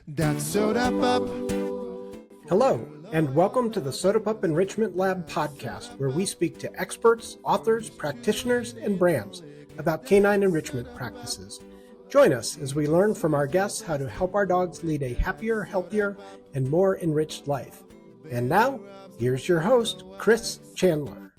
That's Sodapup. Hello, and welcome to the Sodapup Enrichment Lab podcast, where we speak to experts, authors, practitioners, and brands about canine enrichment practices. Join us as we learn from our guests how to help our dogs lead a happier, healthier, and more enriched life. And now, here's your host, Chris Chandler.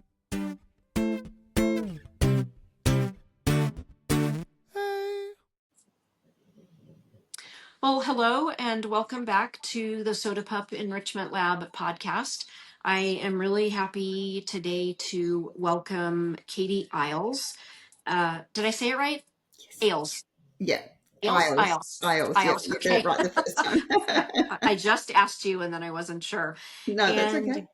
Well, hello and welcome back to the Sodapup Enrichment Lab podcast. I am really happy today to welcome Katie Eyles. Did I say it right? Eyles. Yeah. Eyles? Eyles. Eyles. Yeah, Eyles. you did Okay. it right the first time. I just asked you and then I wasn't sure. No, that's And okay.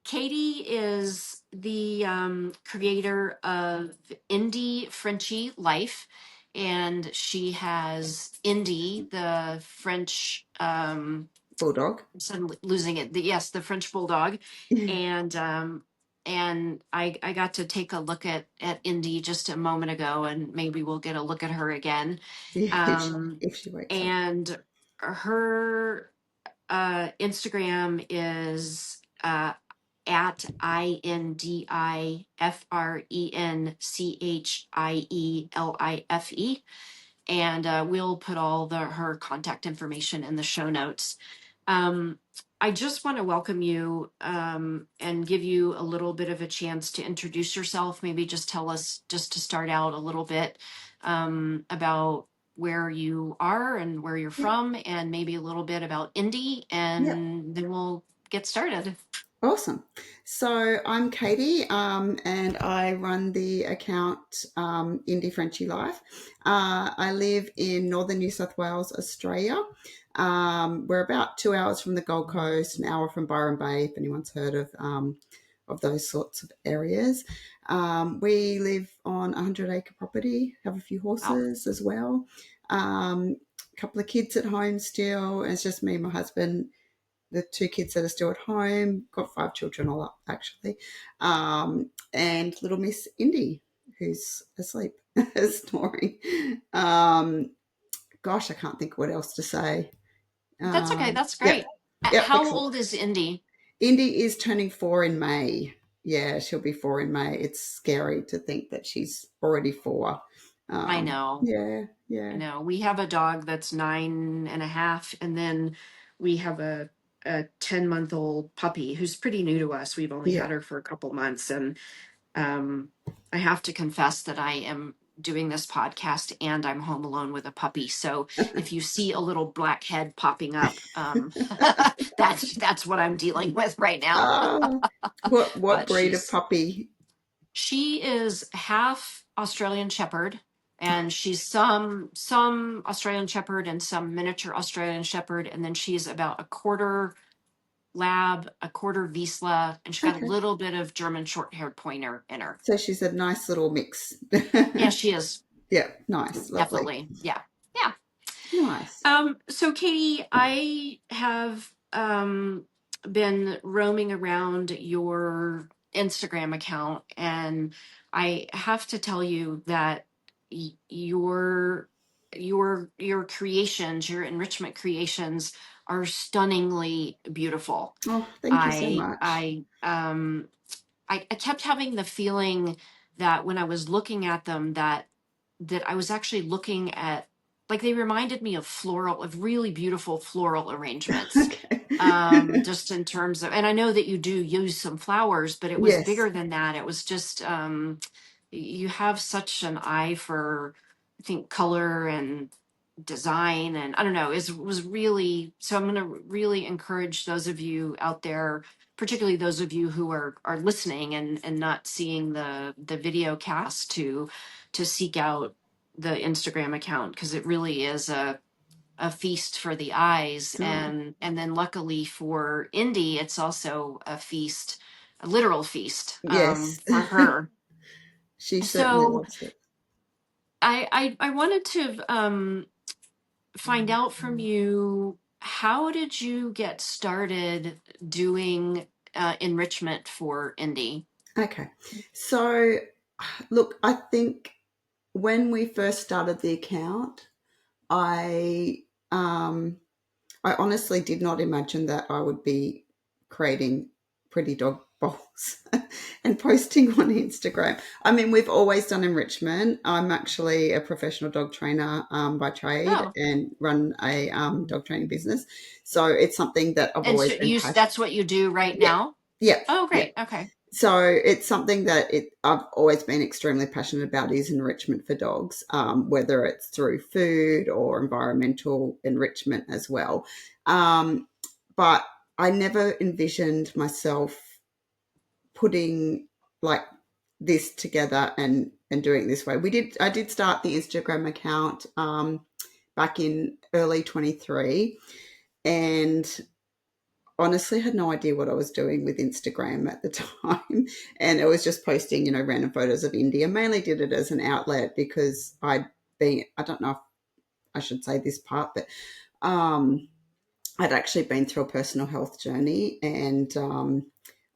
Katie is the creator of Indi, Frenchie Life, and she has Indi, the French Bulldog. I'm suddenly losing it. Yes, the French bulldog, and I got to take a look at Indi just a moment ago, and maybe we'll get a look at her again. If she wakes up. And her Instagram is at INDIFRENCHIELIFE. And we'll put all her contact information in the show notes. I just want to welcome you and give you a little bit of a chance to introduce yourself. Maybe just tell us, just to start out, a little bit about where you are and where you're from, and maybe a little bit about Indi, Yep. and then we'll get started. Awesome. So I'm Katie, and I run the account Indi Frenchie Life. I live in northern New South Wales, Australia. We're about 2 hours from the Gold Coast, an hour from Byron Bay, if anyone's heard of those sorts of areas. We live on a 100-acre property, have a few horses as well. A couple of kids at home still. And it's just me and my husband. The 2 kids that are still at home, got 5 children all up actually, and little Miss Indi, who's asleep, snoring. Gosh, I can't think what else to say. That's okay. That's great. Yep, How excellent. old is Indi? Indi is turning 4 in May. Yeah, she'll be 4 in May. It's scary to think that she's already 4. I know. Yeah. I know. We have a dog that's 9.5, and then we have a 10-month-old puppy who's pretty new to us. We've only had her for a couple months, and I have to confess that I am doing this podcast and I'm home alone with a puppy. So if you see a little black head popping up, that's what I'm dealing with right now. What But breed of puppy? She is half Australian Shepherd, and she's some Australian Shepherd and some miniature Australian Shepherd, and then she's about a quarter Lab, a quarter Vizsla, and she's got a little bit of German short-haired pointer in her. So she's a nice little mix. Yeah, she is. Yeah, nice, lovely. Definitely. Yeah. Nice. So Katie, I have been roaming around your Instagram account, and I have to tell you that your creations, your enrichment creations, are stunningly beautiful. Oh, thank you so much. I kept having the feeling that when I was looking at them, that I was actually looking at, like, they reminded me of really beautiful floral arrangements. Okay. Just in terms of, and I know that you do use some flowers, but it was Yes. bigger than that. It was just, you have such an eye for, I think, color and design, and I don't know, was really, so I'm going to really encourage those of you out there, particularly those of you who are listening and not seeing the video cast, to seek out the Instagram account, because it really is a feast for the eyes. And then luckily for Indi, it's also a feast, a literal feast, Yes. for her. She certainly loves it. I wanted to find out from you, how did you get started doing enrichment for Indi? Okay. So, look, I think when we first started the account, I I honestly did not imagine that I would be creating pretty dog bowls and posting on Instagram. I mean, we've always done enrichment. I'm actually a professional dog trainer by trade Oh, and run a dog training business. So it's something that I've and always so been you passionate. that's what you do right Yeah, now? yeah, Oh, yeah. great. Okay. So it's something that I've always been extremely passionate about is enrichment for dogs, whether it's through food or environmental enrichment as well. Um, but I never envisioned myself putting like this together and doing it this way. I did start the Instagram account back in early 23, and honestly had no idea what I was doing with Instagram at the time. And it was just posting, random photos of Indi. I mainly did it as an outlet because I don't know if I should say this part, but um, I'd actually been through a personal health journey, and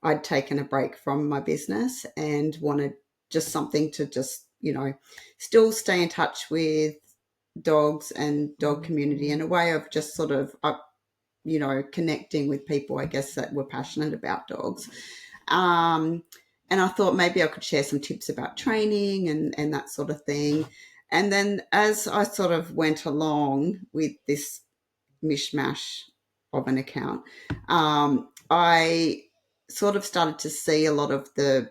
I'd taken a break from my business and wanted just something to just, still stay in touch with dogs and dog community in a way of just sort of connecting with people, I guess, that were passionate about dogs. Um, and I thought maybe I could share some tips about training and that sort of thing. And then as I sort of went along with this mishmash of an account, I sort of started to see a lot of the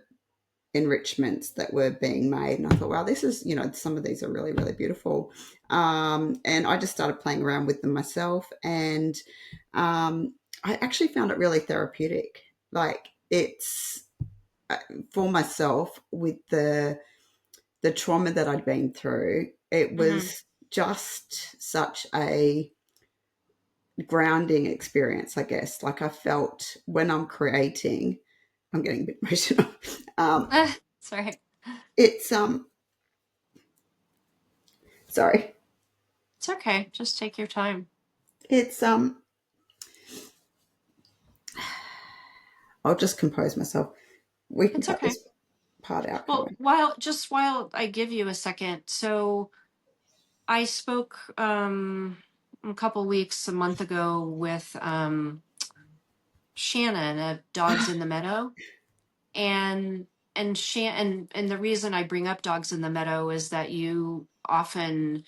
enrichments that were being made, and I thought, wow, this is, some of these are really, really beautiful. And I just started playing around with them myself, and I actually found it really therapeutic. Like, it's for myself, with the trauma that I'd been through, it Mm-hmm. was just such a grounding experience, I guess. Like, I felt when I'm creating, I'm getting a bit emotional. um, Sorry. it's sorry, It's okay. Just take your time. it's I'll just compose myself. We can It's cut okay. this part out, can't Well, we? while I give you a second, so I spoke a month ago with Shannon of Dogs in the Meadow, and and the reason I bring up Dogs in the Meadow is that you often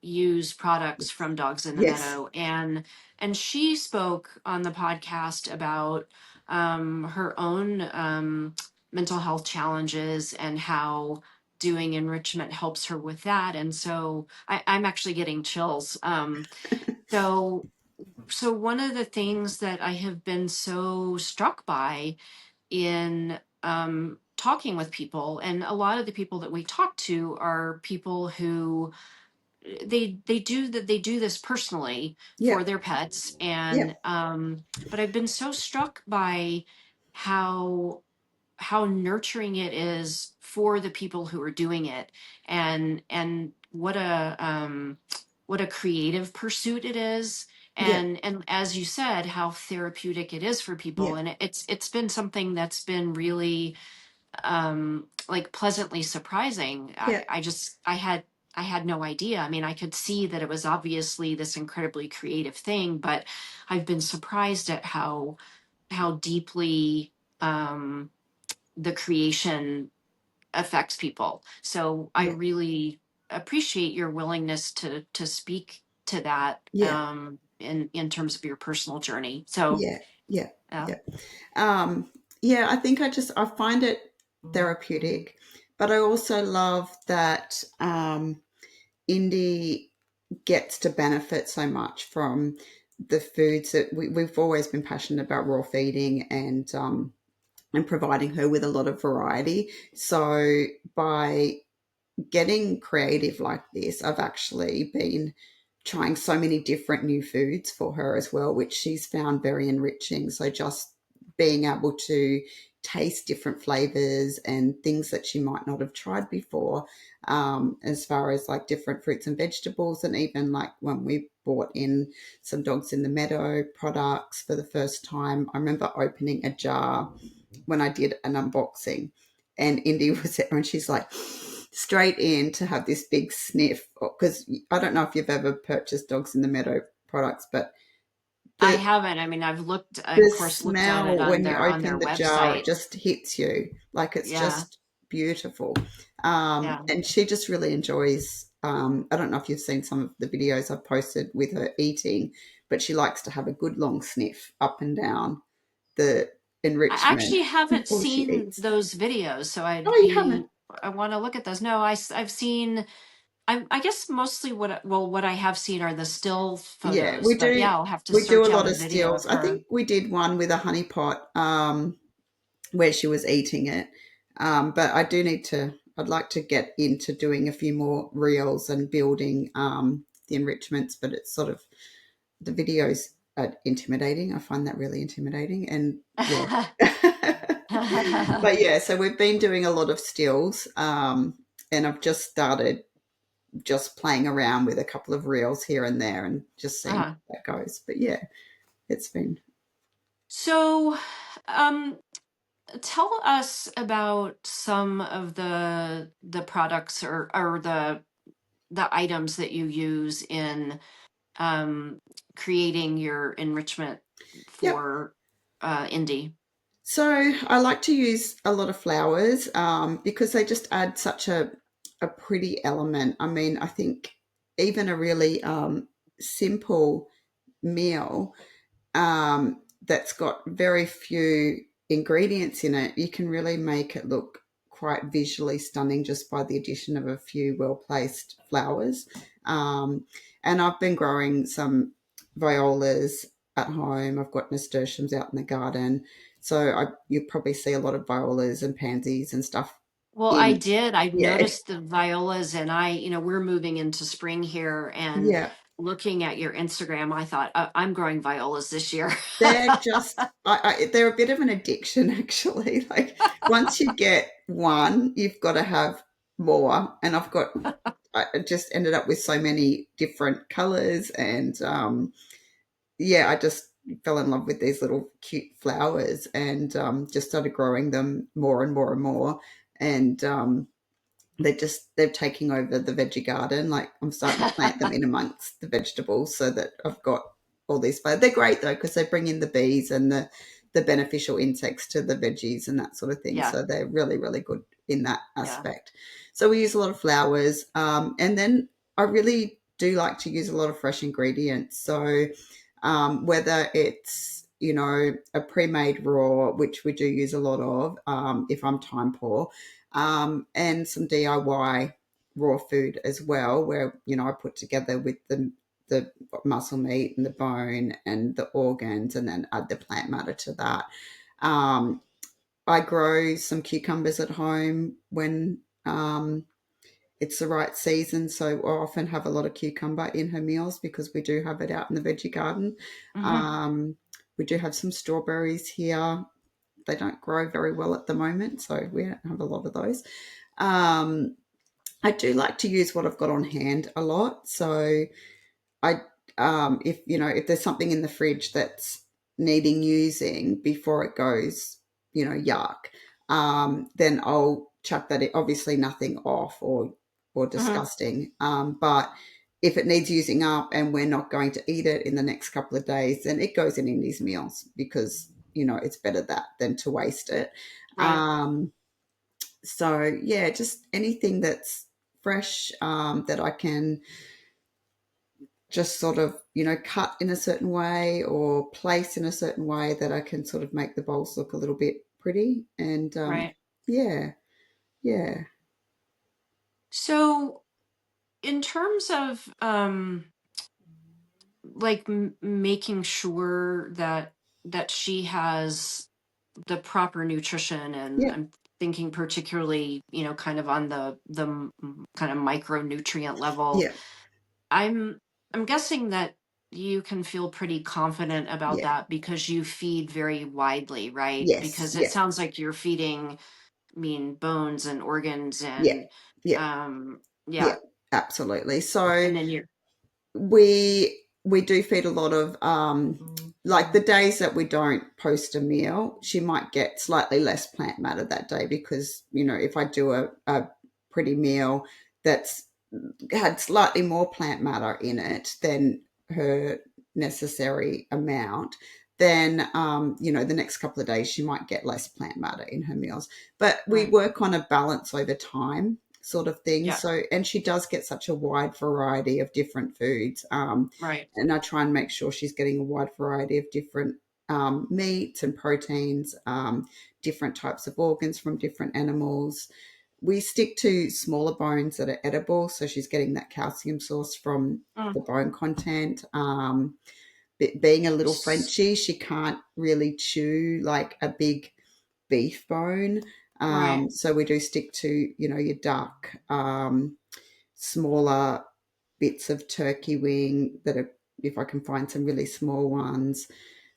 use products from Dogs in the Yes. Meadow, and she spoke on the podcast about her own mental health challenges and how doing enrichment helps her with that. And so I'm actually getting chills. So so one of the things that I have been so struck by in talking with people, and a lot of the people that we talk to are people who they do this personally Yeah. for their pets, Yeah. and but I've been so struck by how nurturing it is for the people who are doing it, and what a creative pursuit it is, Yeah. and as you said, how therapeutic it is for Yeah. people. And it's been something that's been really like pleasantly surprising. Yeah. I had no idea. I mean, I could see that it was obviously this incredibly creative thing, but I've been surprised at how deeply um the creation affects people. So I Yeah. really appreciate your willingness to speak to that Yeah. in terms of your personal journey. So Yeah. Yeah. uh, Yeah. Yeah, I think I find it therapeutic, but I also love that Indie gets to benefit so much from the foods that we've always been passionate about raw feeding and providing her with a lot of variety. So by getting creative like this, I've actually been trying so many different new foods for her as well, which she's found very enriching. So just being able to taste different flavors and things that she might not have tried before, as far as like different fruits and vegetables, and even like when we bought in some Dogs in the Meadow products for the first time, I remember opening a jar when I did an unboxing, and Indy was there, and she's like straight in to have this big sniff, because I don't know if you've ever purchased Dogs in the Meadow products, but I haven't. I mean, I've looked, I the of course looked at it smell when you on their open the jar, it website. just hits you. Like it's Yeah. just beautiful. Yeah. And she just really enjoys, I don't know if you've seen some of the videos I've posted with her eating, but she likes to have a good long sniff up and down the I enrichment actually haven't before she seen eats. those videos, so Oh, you haven't? I want to look at those. No, I've seen, I guess mostly what I have seen are the still Yeah, photos, but yeah, I'll have to we do search a out lot a of video stills. of I think her. we did one with a honey pot where she was eating it. But I do need to, I'd like to get into doing a few more reels and building the enrichments, but it's sort of, the videos are intimidating. I find that really intimidating. And yeah. But yeah, so we've been doing a lot of stills, and I've just started just playing around with a couple of reels here and there and just seeing Uh-huh. how that goes. But yeah, it's been. So, um, tell us about some of the products or the items that you use in um, creating your enrichment Yep. for Indie. So I like to use a lot of flowers because they just add such a pretty element. I mean, I think even a really simple meal that's got very few ingredients in it, you can really make it look quite visually stunning just by the addition of a few well placed flowers. Um, and I've been growing some violas at home. I've got nasturtiums out in the garden. So you probably see a lot of violas and pansies and stuff Well, I in. did. I Yeah, noticed the violas, and we're moving into spring here, and yeah. looking at your Instagram, I thought, I'm growing violas this year. They're just, they're a bit of an addiction, actually. Like once you get one, you've got to have more. And I just ended up with so many different colors. And yeah, I just fell in love with these little cute flowers and just started growing them more and more and more. And they're taking over the veggie garden. Like I'm starting to plant them in amongst the vegetables so that I've got all these flowers. They're great though because they bring in the bees and the beneficial insects to the veggies and that sort of thing. Yeah, So they're really really good in that yeah. aspect. So we use a lot of flowers, and then I really do like to use a lot of fresh ingredients. So whether it's a pre-made raw, which we do use a lot of if I'm time poor, and some DIY raw food as well, where I put together with the muscle meat and the bone and the organs, and then add the plant matter to that. Um, I grow some cucumbers at home when it's the right season, so I often have a lot of cucumber in her meals because we do have it out in the veggie garden. Hmm. Um, we do have some strawberries here. They don't grow very well at the moment, so we don't have a lot of those. Um, I do like to use what I've got on hand a lot. So I, if there's something in the fridge that's needing using before it goes, yuck, then I'll chuck that in. Obviously, nothing off or Hmm. disgusting. But if it needs using up and we're not going to eat it in the next couple of days, then it goes in these meals because it's better that than to waste it. Right. So yeah, just anything that's fresh, that I can just sort of cut in a certain way or place in a certain way that I can sort of make the bowls look a little bit pretty. And Right. yeah, yeah, So, in terms of like making sure that she has the proper nutrition, and yeah, I'm thinking particularly, kind of on kind of micronutrient level. yeah, I'm I'm guessing that you can feel pretty confident about yeah, that because you feed very widely, right? yes, Because it yeah, sounds like you're feeding, bones and organs yeah, and yeah, um yeah, yeah, absolutely. So and then you're we do feed a lot of like the days that we don't post a meal, she might get slightly less plant matter that day because if I do a pretty meal that's had slightly more plant matter in it, then her necessary amount, then the next couple of days she might get less plant matter in her meals. But we Right. work on a balance over time sort of thing. Yeah. So, and she does get such a wide variety of different foods. Right. And I try and make sure she's getting a wide variety of different meats and proteins, different types of organs from different animals. We stick to smaller bones that are edible, so she's getting that calcium source from Mm. the bone content. Being a little S- Frenchie, she can't really chew like a big beef bone. Right. So we do stick to, your duck, smaller bits of turkey wing that are, if I can find some really small ones.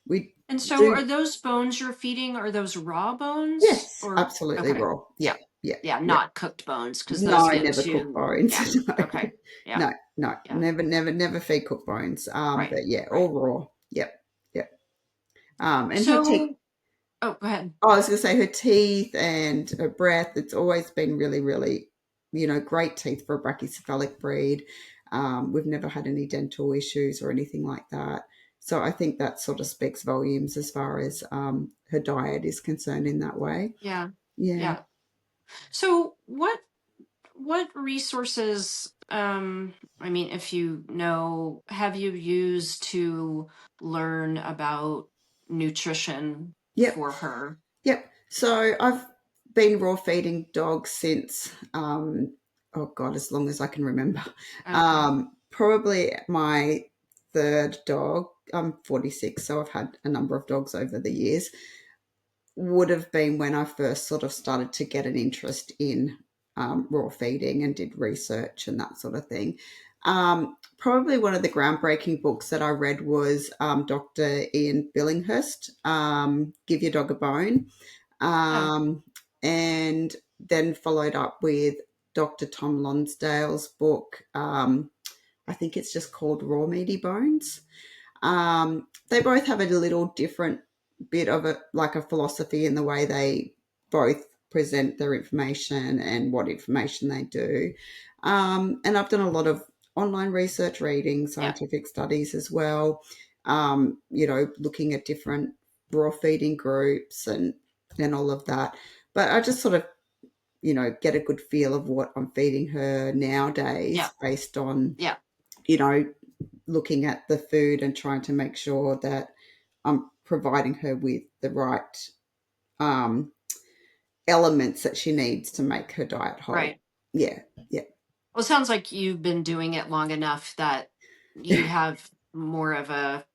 We And so do, are those bones you're feeding, are those raw bones yes, or absolutely okay. raw. Yeah. Yeah, yeah, Yeah, yeah. not cooked bones because No, those get never cook too bones. yeah. No, Okay. Yeah. no, no, Yeah. never feed cooked bones. Right. But yeah, Right. all raw. Yep, yep. And her teeth. So oh, go ahead. I was going to say her teeth and her breath. It's always been really, really, great teeth for a brachycephalic breed. We've never had any dental issues or anything like that. So I think that sort of speaks volumes as far as her diet is concerned in that way. Yeah. Yeah. Yeah. So what resources, I mean, if you know, have you used to learn about nutrition Yep. for her? Yep. So I've been raw feeding dogs since, oh God, as long as I can remember. Okay. Probably my third dog. I'm 46, so I've had a number of dogs over the years. Would have been when I first sort of started to get an interest in raw feeding and did research and that sort of thing. Probably one of the groundbreaking books that I read was Dr. Ian Billinghurst, Give Your Dog a Bone, Oh, and then followed up with Dr. Tom Lonsdale's book. I think it's just called Raw Meaty Bones. They both have a little different bit of a like a philosophy in the way they both present their information and what information they do. And I've done a lot of online research, reading yeah. scientific studies as well. Looking at different raw feeding groups and all of that. But I just sort of get a good feel of what I'm feeding her Yeah. nowadays based on Yeah. you know looking at the food and trying to make sure that I'm providing her with the right um, elements that she needs to make her diet whole. Right. Yeah, yeah, Well, it sounds like you've been doing it long enough that you have more of a,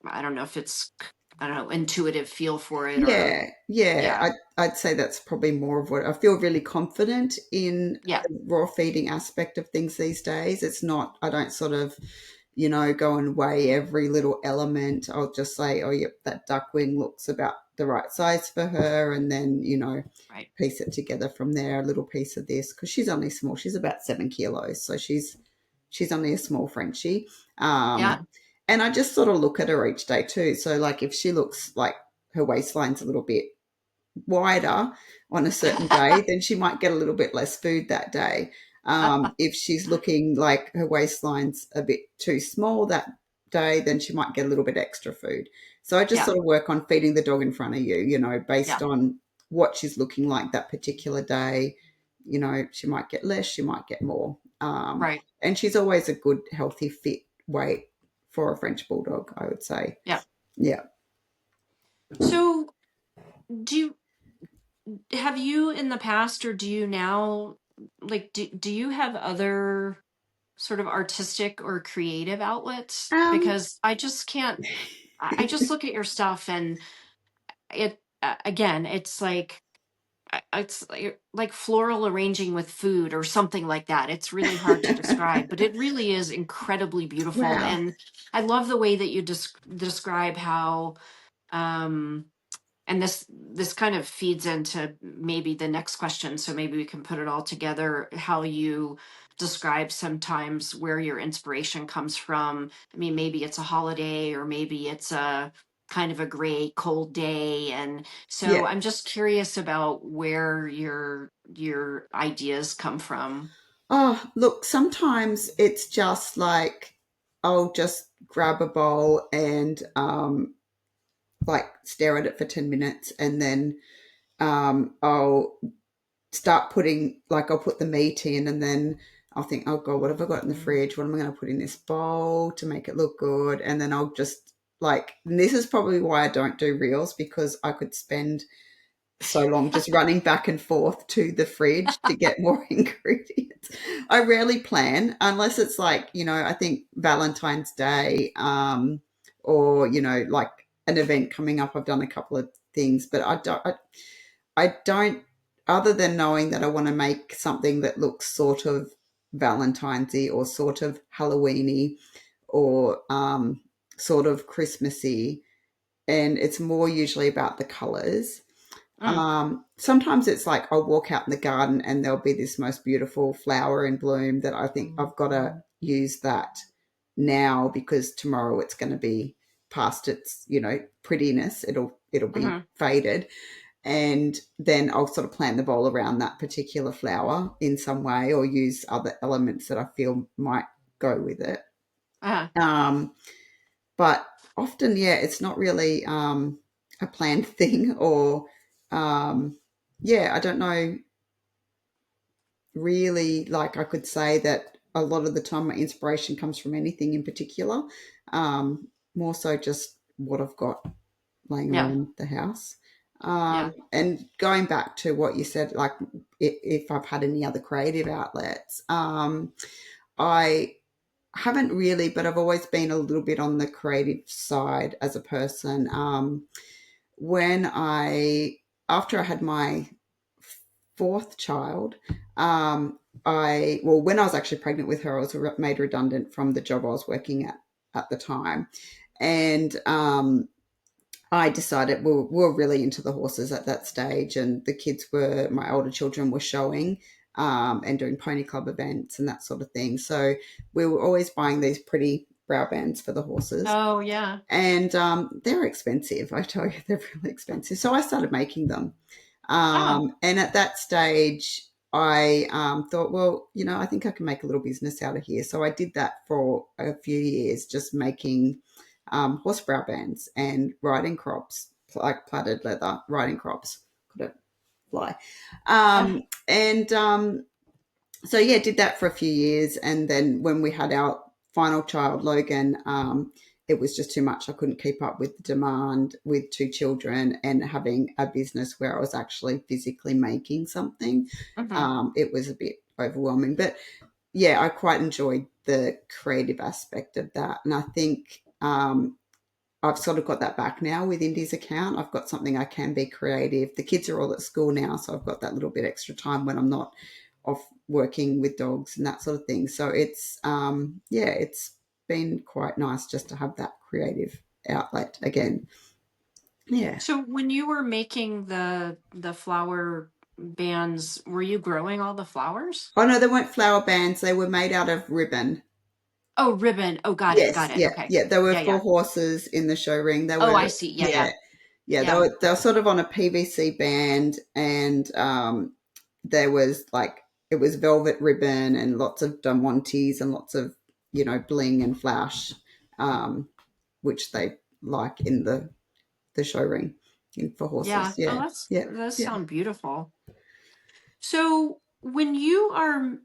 I don't know if it's, I don't know, intuitive feel for it or, yeah, yeah. yeah. I'd say that's probably more of what I feel really confident in Yeah. the raw feeding aspect of things these days. It's not, I don't sort of go and weigh every little element. I'll just say, oh, yep, that duck wing looks about the right size for her. And then, Right. piece it together from there, a little piece of this, because she's only small. She's about 7 kilos. So she's only a small Frenchie. Yeah. And I just sort of look at her each day too. So like if she looks like her waistline's a little bit wider on a certain day, then she might get a little bit less food that day. If she's looking like her waistline's a bit too small that day, then she might get a little bit extra food. So I just Yeah. sort of work on feeding the dog in front of you, based Yeah. on what she's looking like that particular day. She might get less, she might get more. Right. And she's always a good, healthy, fit weight for a French bulldog, I would say. Yeah. Yeah. So do you, have you in the past or do you now, like, do you have other sort of artistic or creative outlets? Um, Because I just can't, I just look at your stuff and it, again, it's like, it's like floral arranging with food or something like that. It's really hard to describe, but it really is incredibly beautiful. wow. And I love the way that you describe how, and this kind of feeds into maybe the next question, so maybe we can put it all together, how you describe sometimes where your inspiration comes from. I mean, maybe it's a holiday or maybe it's a kind of a gray cold day, and Yeah. so I'm just curious about where your ideas come from. Oh, look, sometimes it's just like I'll just grab a bowl and like stare at it for 10 minutes, and then I'll start putting, like, I'll put the meat in, and then I'll think, oh God, what have I got in the fridge? What am I going to put in this bowl to make it look good? And then I'll just like, and this is probably why I don't do reels, because I could spend so long just running back and forth to the fridge to get more ingredients. I rarely plan unless it's like, I think Valentine's Day, or, like an event coming up. I've done a couple of things, but I don't, other than knowing that I want to make something that looks sort of Valentine's-y or sort of Halloween-y or sort of Christmassy, and it's more usually about the colors. Mm, Sometimes it's like I'll walk out in the garden and there'll be this most beautiful flower in bloom that I think I've got to use that now, because tomorrow it's going to be past its, prettiness. It'll be mm-hmm. faded, and then I'll sort of plant the bowl around that particular flower in some way, or use other elements that I feel might go with it. Uh-huh. Um, but often, yeah, it's not really a planned thing, or yeah, I don't know really. Like, I could say that a lot of the time my inspiration comes from anything in particular, more so just what I've got laying Yeah. around the house. Yeah. And going back to what you said, like if I've had any other creative outlets, I haven't really, but I've always been a little bit on the creative side as a person. When after I had my fourth child, when I was actually pregnant with her, I was made redundant from the job I was working at the time, and I decided we were really into the horses at that stage, and my older children were showing and doing pony club events and that sort of thing. So we were always buying these pretty brow bands for the horses, Oh, yeah. and they're expensive. I tell you, they're really expensive. So I started making them, Oh, and at that stage, I thought, well, I think I can make a little business out of here. So I did that for a few years, just making horse brow bands and riding crops, like plaited leather riding crops. Couldn't fly. uh, And So yeah, did that for a few years, and then when we had our final child, Logan, it was just too much. I couldn't keep up with the demand with two children and having a business where I was actually physically making something. mm-hmm. It was a bit overwhelming, but yeah, I quite enjoyed the creative aspect of that, and I think I've sort of got that back now with Indi's account. I've got something I can be creative. The kids are all at school now, so I've got that little bit extra time when I'm not off working with dogs and that sort of thing. So it's yeah, it's been quite nice just to have that creative outlet again. Yeah. So when you were making the flower bands, were you growing all the flowers? Oh no, they weren't flower bands. They were made out of ribbon. Oh, ribbon. Oh, got it. Yes, Got it. yeah, Okay. yeah. There were Yeah, four yeah. horses in the show ring. They Oh, were, I see. Yeah, yeah, yeah. yeah. They Yeah. were sort of on a PVC band, and there was like, it was velvet ribbon and lots of diamantes and lots of bling and flash, which they like in the show ring for Yeah. horses. Oh, Yeah, yeah, that does yeah. sound beautiful. So when you are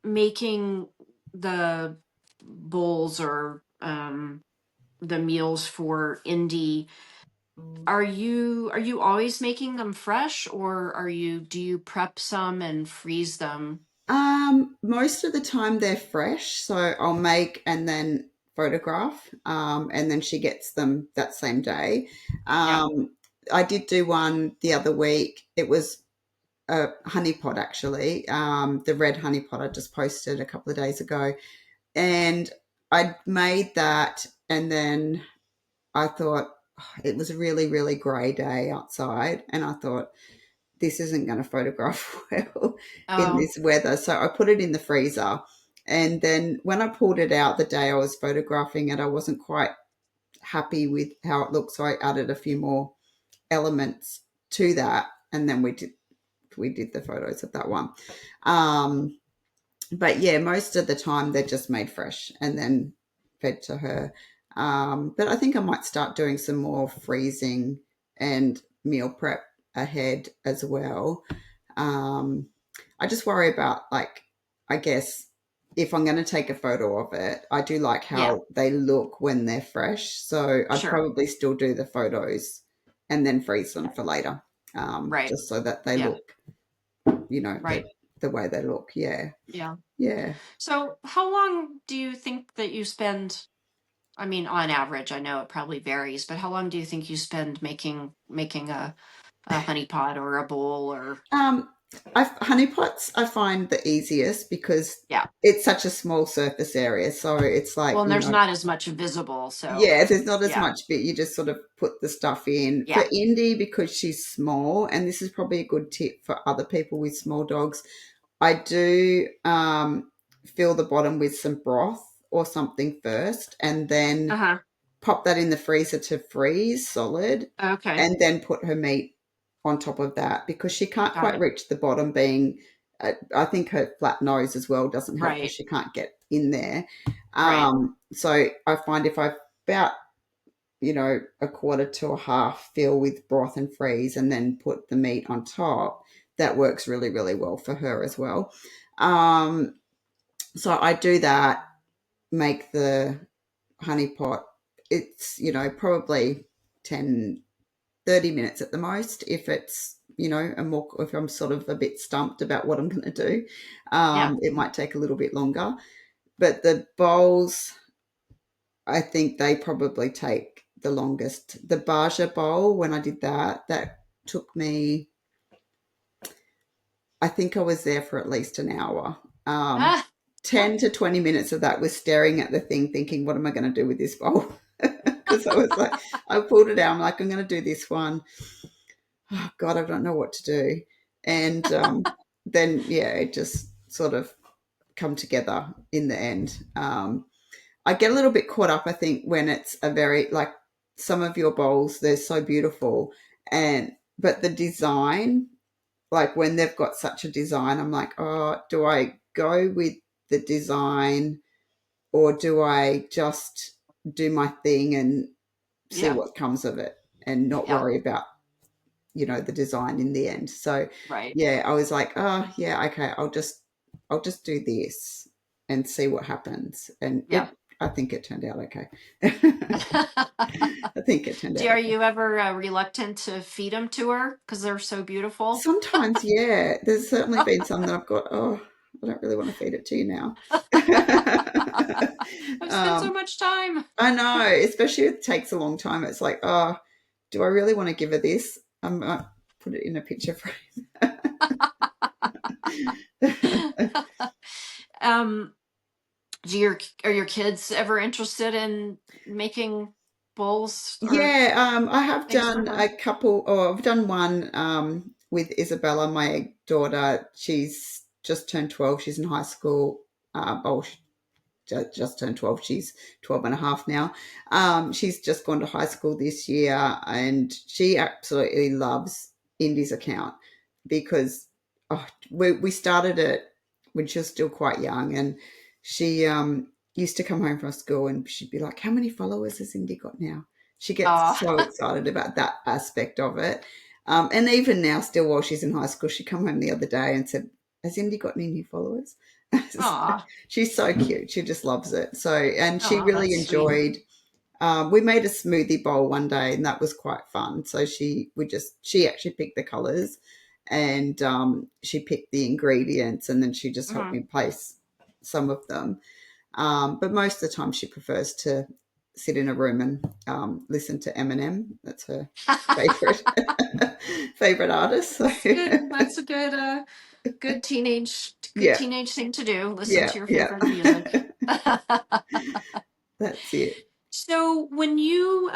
making the bowls or the meals for Indie, are you always making them fresh, or do you prep some and freeze them? Most of the time they're fresh, so I'll make and then photograph, and then she gets them that same day. Yeah. I did do one the other week. It was a honey pot, actually. The red honey pot I just posted a couple of days ago, and I made that, and then I thought, "Oh, it was a really, really grey day outside, and I thought, this isn't going to photograph well in Oh, this weather. So I put it in the freezer. And then when I pulled it out the day I was photographing it, I wasn't quite happy with how it looked. So I added a few more elements to that. And then we did the photos of that one. But yeah, most of the time they're just made fresh. And then fed to her. But I think I might start doing some more freezing and meal prep ahead as well. Um, I just worry about, like, I guess if I'm going to take a photo of it, I do like Yeah, how they look when they're fresh. So I'd sure. probably still do the photos and then freeze them for later, Right. just so that they Yeah, look, right. the way they look. Yeah. Yeah. Yeah. So how long do you think that you spend, I mean, on average, I know it probably varies, but how long do you think you spend making a honey pot or a bowl or Um, honey pots I find the easiest because yeah. it's such a small surface area. So it's like, Well, and there's not as much visible, so yeah, there's not as yeah. much bit. You just sort of put the stuff in. For Yeah. Indy, because she's small, and this is probably a good tip for other people with small dogs, I do fill the bottom with some broth or something first, and then Uh-huh. pop that in the freezer to freeze solid, Okay. and then put her meat on top of that because she can't Got quite it. reach the bottom, being I think her flat nose as well doesn't help because Right. she can't get in there. Right. So I find if I about a quarter to a half fill with broth and freeze and then put the meat on top, that works really, really well for her as well. Um, so I do that, make the honey pot. It's, probably 10, 30 minutes at the most if it's, if I'm sort of a bit stumped about what I'm going to do. Yeah. It might take a little bit longer. But the bowls, I think they probably take the longest. The Baja bowl, when I did that, that took me, I think I was there for at least an hour. Um, Ah, 10 to 20 minutes of that was staring at the thing, thinking, what am I going to do with this bowl? Because I was like, I pulled it out. I'm like, I'm going to do this one. Oh, God, I don't know what to do. And then, yeah, it just sort of come together in the end. I get a little bit caught up, I think, when it's a very, like, some of your bowls, they're so beautiful. But the design, like when they've got such a design, I'm like, oh, do I go with the design or do I just do my thing and see yeah. what comes of it and not Yeah. worry about, the design in the end? So Right. yeah, I was like, oh yeah, okay, I'll just do this and see what happens. And Yeah. I think it turned out okay. I think it turned out Are okay. you ever reluctant to feed them to her because they're so beautiful? Sometimes, yeah, there's certainly been some that I've got, oh, I don't really want to feed it to you now. I've spent so um, much time. I know, especially if it takes a long time. It's like, oh, do I really want to give her this? I might put it in a picture frame. um, are your kids ever interested in making bowls or Yeah, I have things for done a her? couple, or I've done one with Isabella, my daughter. She's just turned 12. She's in high school. She just turned 12. She's 12 and a half now. She's just gone to high school this year and she absolutely loves Indi's account because we started it when she was still quite young, and she used to come home from school and she'd be like, how many followers has Indi got now? She gets Oh, so excited about that aspect of it. And even now, still while she's in high school, she come home the other day and said, has Indi got any new followers? oh, She's so cute. She just loves it. So, and she oh, really that's sweet. enjoyed. We made a smoothie bowl one day, and that was quite fun. So she actually picked the colors, and she picked the ingredients, and then she just helped Hmm. me place some of them. But most of the time, she prefers to sit in a room and listen to Eminem. That's her favorite favorite artist. So That's good. That's a good yeah, teenage thing to do. Listen yeah, to your yeah. favorite music. That's it. So when you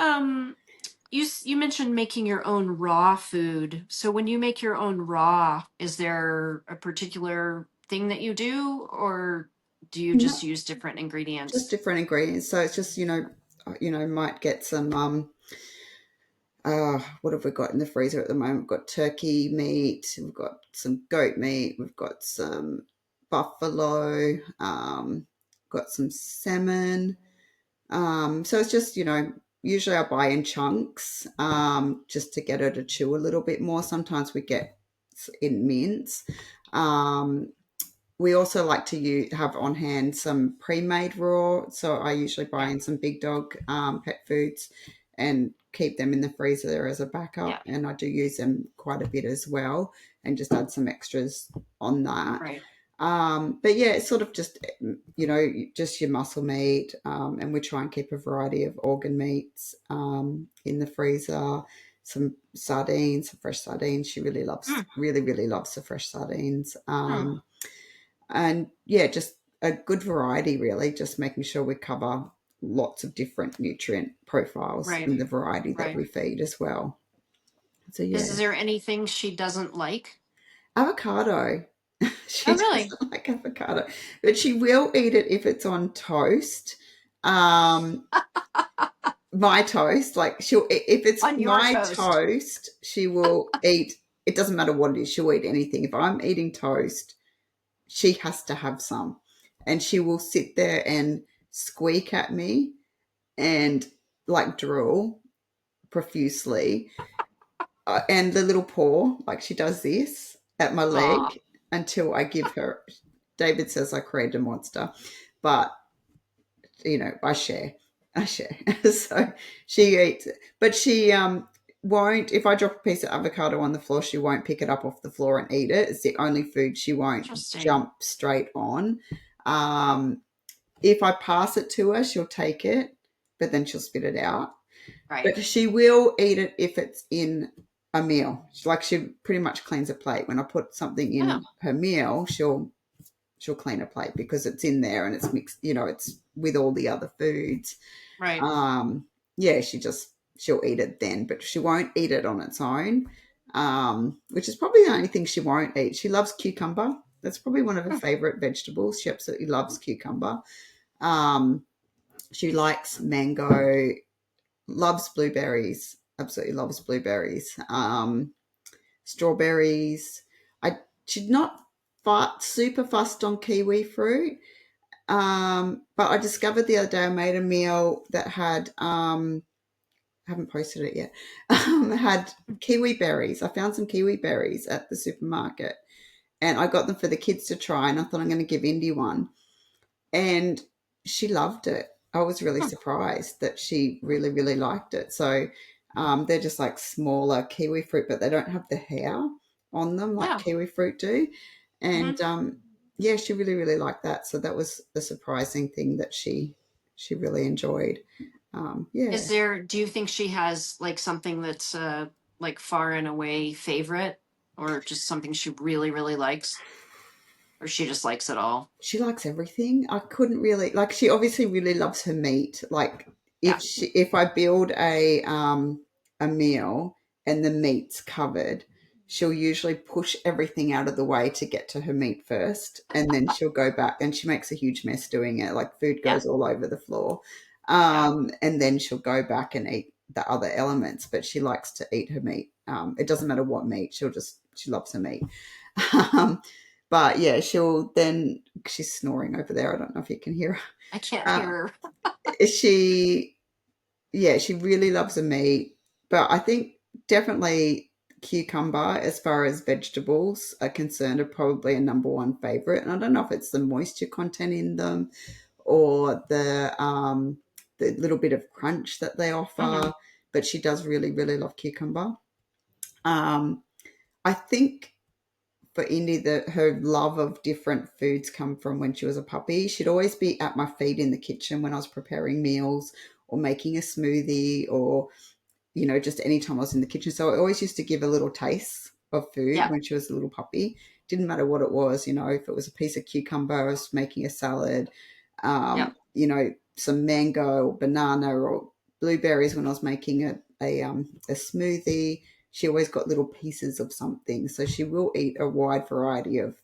mentioned making your own raw food. So when you make your own raw, is there a particular thing that you do, or do you No, just use different just ingredients? different ingredients. So it's just, might get some what have we got in the freezer at the moment? We've got turkey meat, we've got some goat meat, we've got some buffalo, got some salmon, So it's just, usually I buy in chunks, just to get her to chew a little bit more. Sometimes we get in mints. Um, we also like to have on hand some pre-made raw. So I usually buy Yeah. in some Big Dog pet foods and keep them in the freezer as a Yeah. backup. And I do use them quite a bit as well, and just add some extras on that. Right. But yeah, it's sort of just, just your muscle meat. And we try and keep a variety of organ meats in the freezer. Some sardines, some fresh sardines. She Mm. really, really loves the fresh sardines. Mm. And yeah, just a good variety, really, just making sure we cover lots of different nutrient profiles Right. in the variety that Right. we feed as well. So Is yeah, there anything she doesn't like? avocado. Oh, She really? doesn't like avocado, but she will eat it if it's on toast. Um, my toast, like if it's On your my toast. toast, she will eat. It doesn't matter what it is. She'll eat anything. If I'm eating toast, she has to have some, and she will sit there and squeak at me and like drool profusely, and the little paw, like she does this at my Aw. leg until I give her. David says I created a monster, but I share. So she eats it, but she won't. If I drop a piece of avocado on the floor, she won't pick it up off the floor and eat it. It's the only food she won't Interesting. jump straight on. Um, if I pass it to her, she'll take it, but then she'll spit it out. Right. But she will eat it if it's in a meal. Like she pretty much cleans a plate. When I put something Oh, in her meal, she'll clean a plate because it's in there and it's mixed. It's with all the other foods. right. Um, yeah, she'll eat it then, but she won't eat it on its own. Which is probably the only thing she won't eat. She loves cucumber. That's probably one of her Hmm. favorite vegetables. She absolutely loves cucumber. Um, she likes mango, loves blueberries, absolutely loves blueberries. Strawberries. I She's not super fussed on kiwi fruit. But I discovered the other day I made a meal that had I haven't posted it yet. Had kiwi berries. I found some kiwi berries at the supermarket, and I got them for the kids to try. And I thought I'm going to give Indy one, and she loved it. I was really Hmm. surprised that she really, really liked it. So they're just like smaller kiwi fruit, but they don't have the hair on them like Yeah. kiwi fruit do. Hmm. And yeah, she really, really liked that. So that was a surprising thing that she really enjoyed. Yeah. Do you think she has like something that's like far and away favorite, or just something she really, really likes, or she just likes it all? She likes everything. I couldn't really like. She obviously really loves her meat. Like Yeah. if I build a meal and the meat's covered, she'll usually push everything out of the way to get to her meat first, and then she'll go back. And she makes a huge mess doing it. Like food Yeah. goes all over the floor, Yeah. and then she'll go back and eat the other elements. But she likes to eat her meat. It doesn't matter what meat. She loves her meat. Um, but yeah, she's snoring over there. I don't know if you can hear her. I can't hear. She, yeah, she really loves the meat, but I think definitely cucumber, as far as vegetables are concerned, are probably a number one favorite. And I don't know if it's the moisture content in them or the little bit of crunch that they Hmm. offer, but she does really, really love cucumber. Um, I think for Indy that her love of different foods come from when she was a puppy. She'd always be at my feet in the kitchen when I was preparing meals or making a smoothie or, just anytime I was in the kitchen. So I always used to give a little taste of food Yeah. when she was a little puppy. Didn't matter what it was, if it was a piece of cucumber, I was making a salad, Yeah. some mango or banana or blueberries when I was making a smoothie. She always got little pieces of something. So she will eat a wide variety of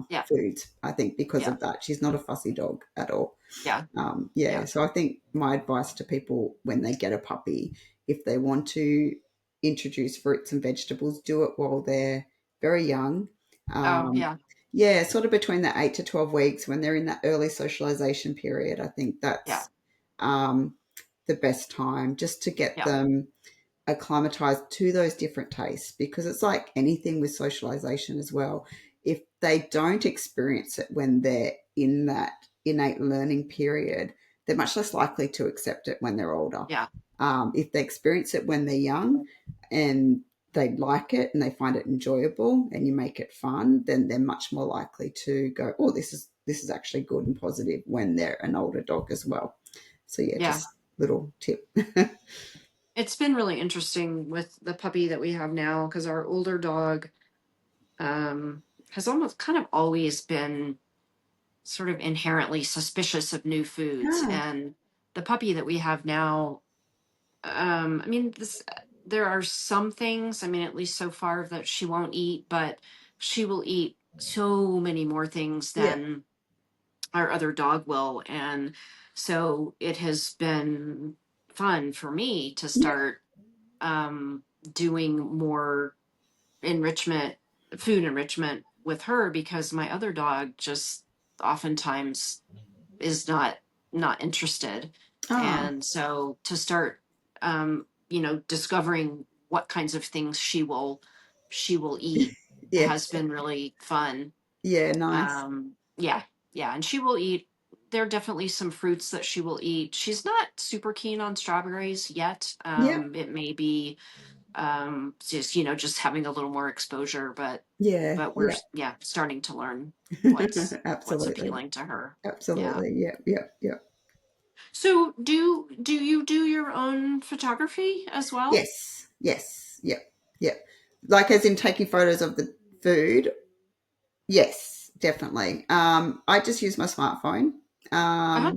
Yeah. foods, I think, because Yeah. of that. She's not a fussy dog at all. Yeah. Yeah, Yeah. so I think my advice to people when they get a puppy, if they want to introduce fruits and vegetables, do it while they're very young. Oh, Um, yeah. yeah, sort of between the 8 to 12 weeks when they're in that early socialization period. I think Yeah. the best time, just to get Yeah. them acclimatized to those different tastes, because it's like anything with socialization as well. If they don't experience it when they're in that innate learning period, they're much less likely to accept it when they're older. Yeah. If they experience it when they're young and they like it and they find it enjoyable and you make it fun, then they're much more likely to go, oh, this is actually good and positive when they're an older dog as well. So yeah, Yeah. just little tip. It's been really interesting with the puppy that we have now, because our older dog has almost kind of always been sort of inherently suspicious of new foods. Ah, And the puppy that we have now, I mean, there are some things, I mean, at least so far, that she won't eat, but she will eat so many more things yeah, than our other dog will. And so it has been fun for me to yeah, start doing more enrichment, food enrichment with her, because my other dog just oftentimes is not interested. ah, And so to start discovering what kinds of things she will eat yeah, has been really fun. yeah, nice. Yeah, yeah, and she will eat. There are definitely some fruits that she will eat. She's not super keen on strawberries yet. Yeah, It may be just having a little more exposure, but yeah, we're, yeah. yeah, starting to learn what's Absolutely, appealing to her. Yeah. absolutely. Yeah, yeah, yeah. So do you do your own photography as well? Yes, yes, yeah, yeah. Like as in taking photos of the food. Yes, definitely. I just use my smartphone, Uh-huh.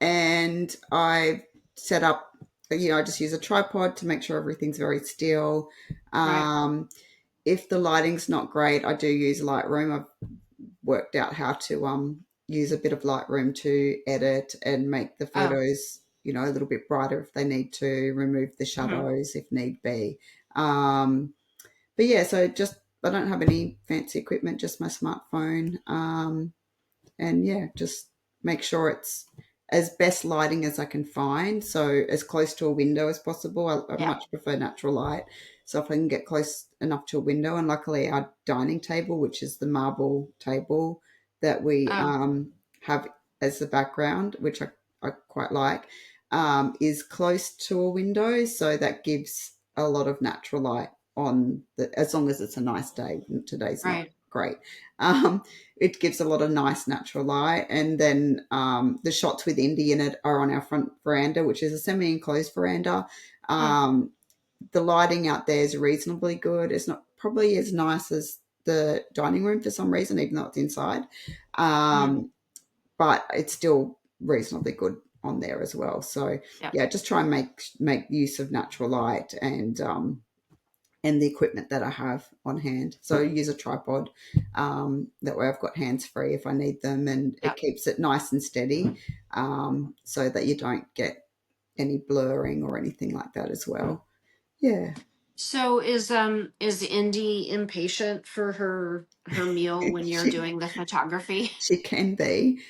and I set up. I just use a tripod to make sure everything's very still. Right. Um, if the lighting's not great, I do use Lightroom. I've worked out how to use a bit of Lightroom to edit and make the Oh. photos, a little bit brighter if they need to, remove the Hmm. shadows if need be. But yeah, so just I don't have any fancy equipment, just my smartphone. And yeah, just make sure it's as best lighting as I can find. So as close to a window as possible. I Yeah. much prefer natural light. So if I can get close enough to a window, and luckily our dining table, which is the marble table that we Oh. have as the background, which I quite like, is close to a window. So that gives a lot of natural light as long as it's a nice day. Today's not Right. great. Um, it gives a lot of nice natural light. And then the shots with Indi in it are on our front veranda, which is a semi-enclosed veranda. Hmm. The lighting out there is reasonably good. It's not probably as nice as the dining room for some reason, even though it's inside. Hmm. But it's still reasonably good on there as well. So Yeah. yeah, just try and make use of natural light and the equipment that I have on hand. So I use a tripod. That way I've got hands free if I need them, and Yeah. it keeps it nice and steady, so that you don't get any blurring or anything like that as well. Yeah. So is Indy impatient for her meal when you're she, doing the photography? she can be.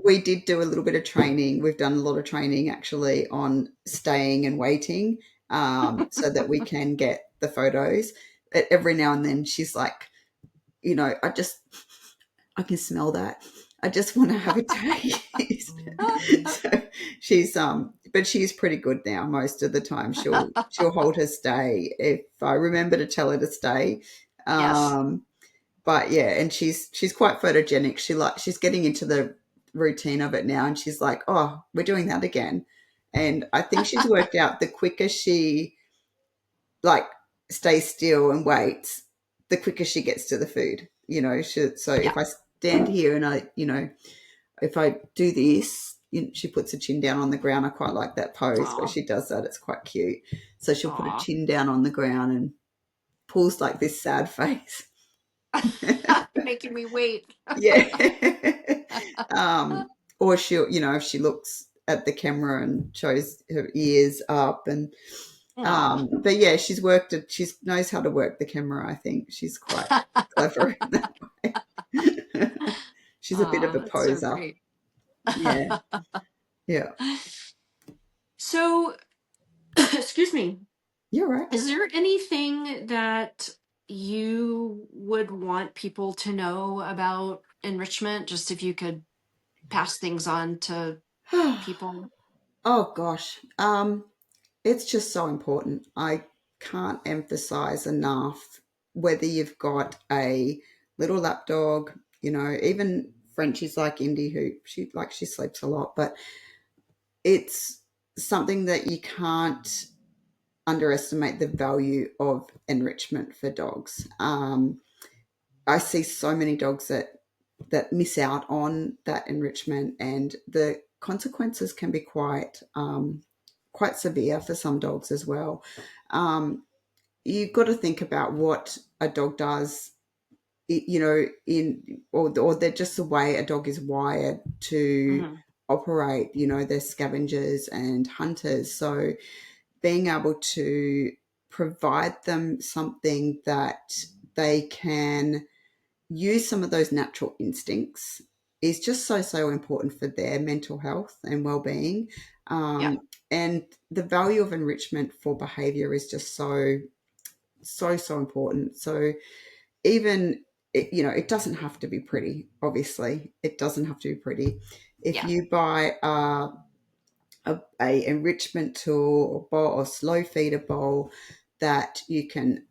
We did do a little bit of training. We've done a lot of training actually on staying and waiting, so that we can get the photos. But every now and then she's like, I can smell that. I just want to have a taste. So but she's pretty good now. Most of the time, she'll hold her stay if I remember to tell her to stay. Yes. Um, but yeah, and she's quite photogenic. She's getting into the routine of it now, and she's like, oh, we're doing that again. And I think she's worked out the quicker she like stays still and waits, the quicker she gets to the food. So Yeah. if I stand here and if I do this, she puts her chin down on the ground. I quite like that pose where Aw. she does that. It's quite cute. So she'll put her Aw. chin down on the ground and pulls like this sad face. Making me wait. Yeah. um, or if she looks at the camera and shows her ears up and Aw. but yeah, she knows how to work the camera. I think she's quite clever in that way. She's a bit of Aw, a that's so poser. great. Yeah. Yeah. So, excuse me. You're right. Is there anything that you would want people to know about enrichment? Just if you could pass things on to people. Oh gosh. It's just so important. I can't emphasize enough whether you've got a little lap dog, even Frenchies like Indi, who she sleeps a lot, but it's something that you can't underestimate the value of enrichment for dogs. I see so many dogs that miss out on that enrichment, and the consequences can be quite severe for some dogs as well. You've got to think about what a dog does, or they're just the way a dog is wired to Hmm. operate. They're scavengers and hunters, so being able to provide them something that they can use some of those natural instincts is just so important for their mental health and well-being. Yeah. And the value of enrichment for behavior is just so important. So even it doesn't have to be pretty. Obviously it doesn't have to be pretty. If Yeah. you buy a enrichment tool or bowl or slow feeder bowl that you can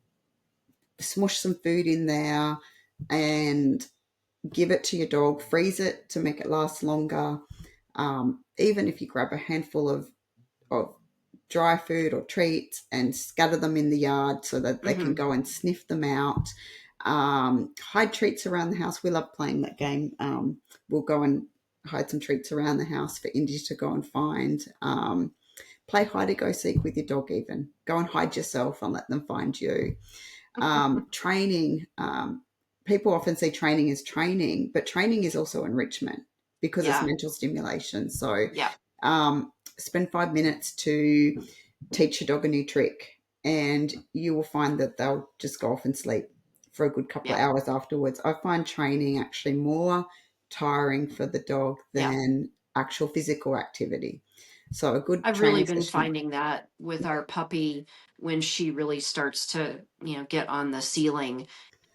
smush some food in there and give it to your dog, freeze it to make it last longer. Even if you grab a handful of dry food or treats and scatter them in the yard so that they can Hmm. go and sniff them out. Hide treats around the house. We love playing that game. We'll go and hide some treats around the house for Indy to go and find. Play hide and go seek with your dog, even. Go and hide yourself and let them find you. Training. People often see training as training, but training is also enrichment because it's Yeah. mental stimulation. So Yeah. spend 5 minutes to teach your dog a new trick, and you will find that they'll just go off and sleep for a good couple of Yeah. hours afterwards. I find training actually more tiring for the dog Yeah. than actual physical activity. So a good I've really training been session. finding that with our puppy when she really starts to, get on the ceiling.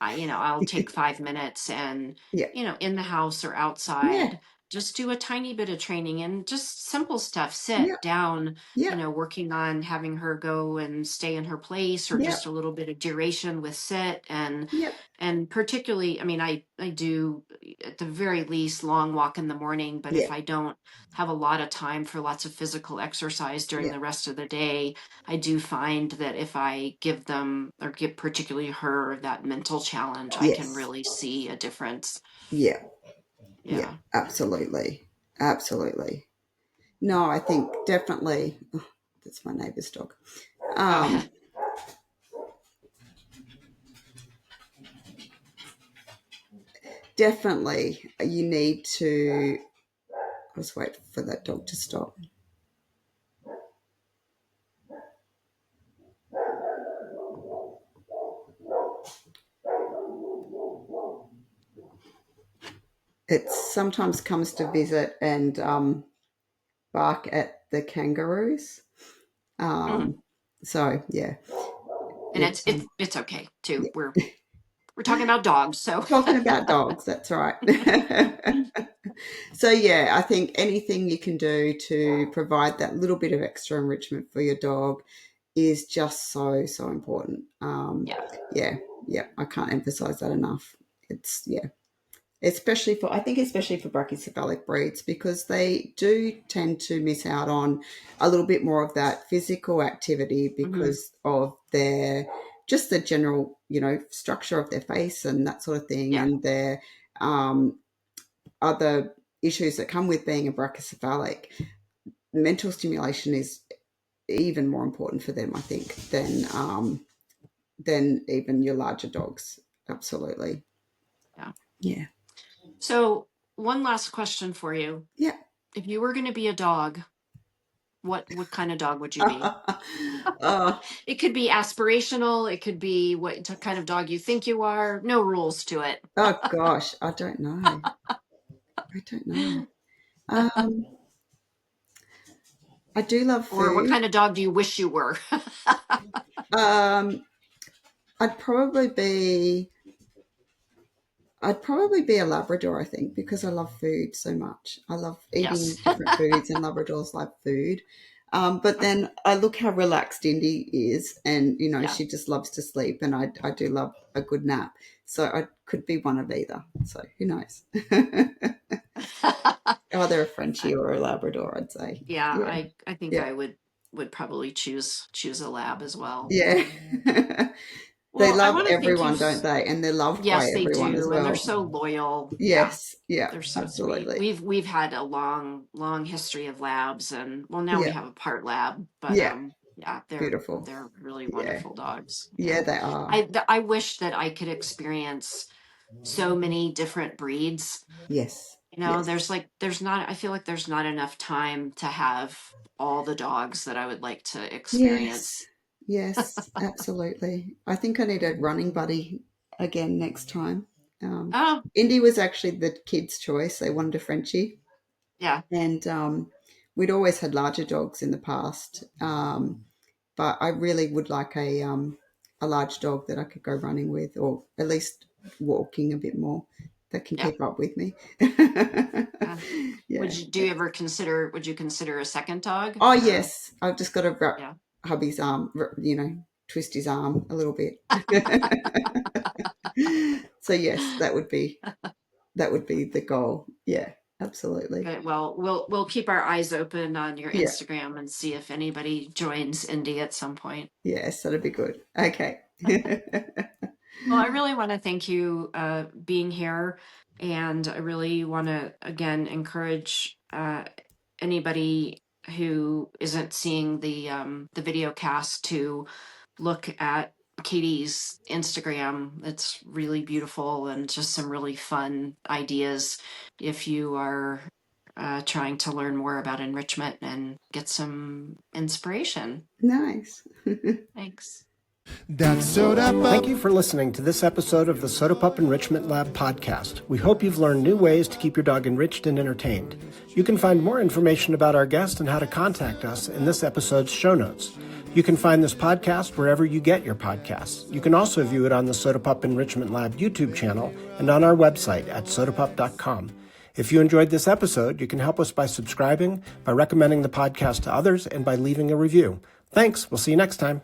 I'll take 5 minutes and, Yeah, in the house or yeah, outside, just do a tiny bit of training and just simple stuff, yeah, sit down, yeah, working on having her go and stay in her place or yeah, just a little bit of duration with sit yeah, and particularly, I mean, I do at the very least long walk in the morning, but yeah, if I don't have a lot of time for lots of physical exercise during yeah, the rest of the day, I do find that if I give them or give particularly her that mental challenge, I can yes, really see a difference. yeah, yeah, Yeah. absolutely, absolutely. No, I think definitely. Oh, that's my neighbour's dog. Oh, Um, Definitely, you need to. I'll just wait for that dog to stop. It sometimes comes to visit and bark at the kangaroos. mhm. Um, so yeah, And it's it's it's it's okay too. yeah. We're talking about dogs, so Talking about dogs. That's right. So yeah, I think anything you can do to provide that little bit of extra enrichment for your dog is just so important. yeah. Yeah, yeah, I can't emphasize that enough. It's yeah, especially for I think especially for brachycephalic breeds because they do tend to miss out on a little bit more of that physical activity Hmm. because of their just the general structure of their face and that sort of thing Yeah. and their um, other issues that come with being a brachycephalic. Mental stimulation is even more important for them, I think, than even your larger dogs. Absolutely. Yeah. Yeah. So one last question for you. Yeah. If you were going to be a dog, what kind of dog would you be? Oh, It could be aspirational. It could be what kind of dog you think you are. No rules to it. oh gosh, I don't know. I don't know. Um, I do love Or what food. kind of dog do you wish you were? Um, I'd probably be I'd probably be a Labrador, I think, because I love food so much. I love eating Yes. different foods, and Labradors love food. But then I look how relaxed Indi is, and Yeah. she just loves to sleep, and I do love a good nap. So I could be one of either. So who knows? Either a Frenchie or a Labrador, I'd say. Yeah, Yeah, I think yeah, I would probably choose a lab as well. yeah. They Well, I love want to thank you. everyone, don't they? And they're loved by Yes, they everyone as do, and they're well. so loyal. Yeah, Yes, yeah, they're so sweet. absolutely. We've had a long history of labs, and well, now we Yeah, have a part lab, but yeah, yeah, beautiful. they're really Yeah, wonderful dogs. yeah, Yeah, they are. I wish that I could experience so many different breeds. Yes, You know, yes, there's not. I feel like there's not enough time to have all the dogs that I would like to yes, experience. yes, absolutely. I think I need a running buddy again next time. Um, Oh, Indy was actually the kids' choice. They wanted a Frenchie, yeah, and we'd always had larger dogs in the past. But I really would like a large dog that I could go running with, or at least walking a bit more, that can yeah. keep up with me. Yeah. Yeah. Would you consider a second dog Oh or yes, I've just got to wrap yeah. hubby's arm, twist his arm a little bit. So yes, that would be the goal. Yeah, absolutely. Good. Well, we'll keep our eyes open on your Yeah, Instagram and see if anybody joins Indie at some point. yes, that'd be good. Okay. Well, I really want to thank you being here, and I really want to again encourage anybody who isn't seeing the video cast to look at Katie's Instagram. It's really beautiful and just some really fun ideas if you are trying to learn more about enrichment and get some inspiration. Nice. Thanks. That's Sodapup. Thank you for listening to this episode of the Sodapup Enrichment Lab podcast. We hope you've learned new ways to keep your dog enriched and entertained. You can find more information about our guest and how to contact us in this episode's show notes. You can find this podcast wherever you get your podcasts. You can also view it on the Sodapup Enrichment Lab YouTube channel and on our website at sodapup.com. If you enjoyed this episode, you can help us by subscribing, by recommending the podcast to others, and by leaving a review. Thanks. We'll see you next time.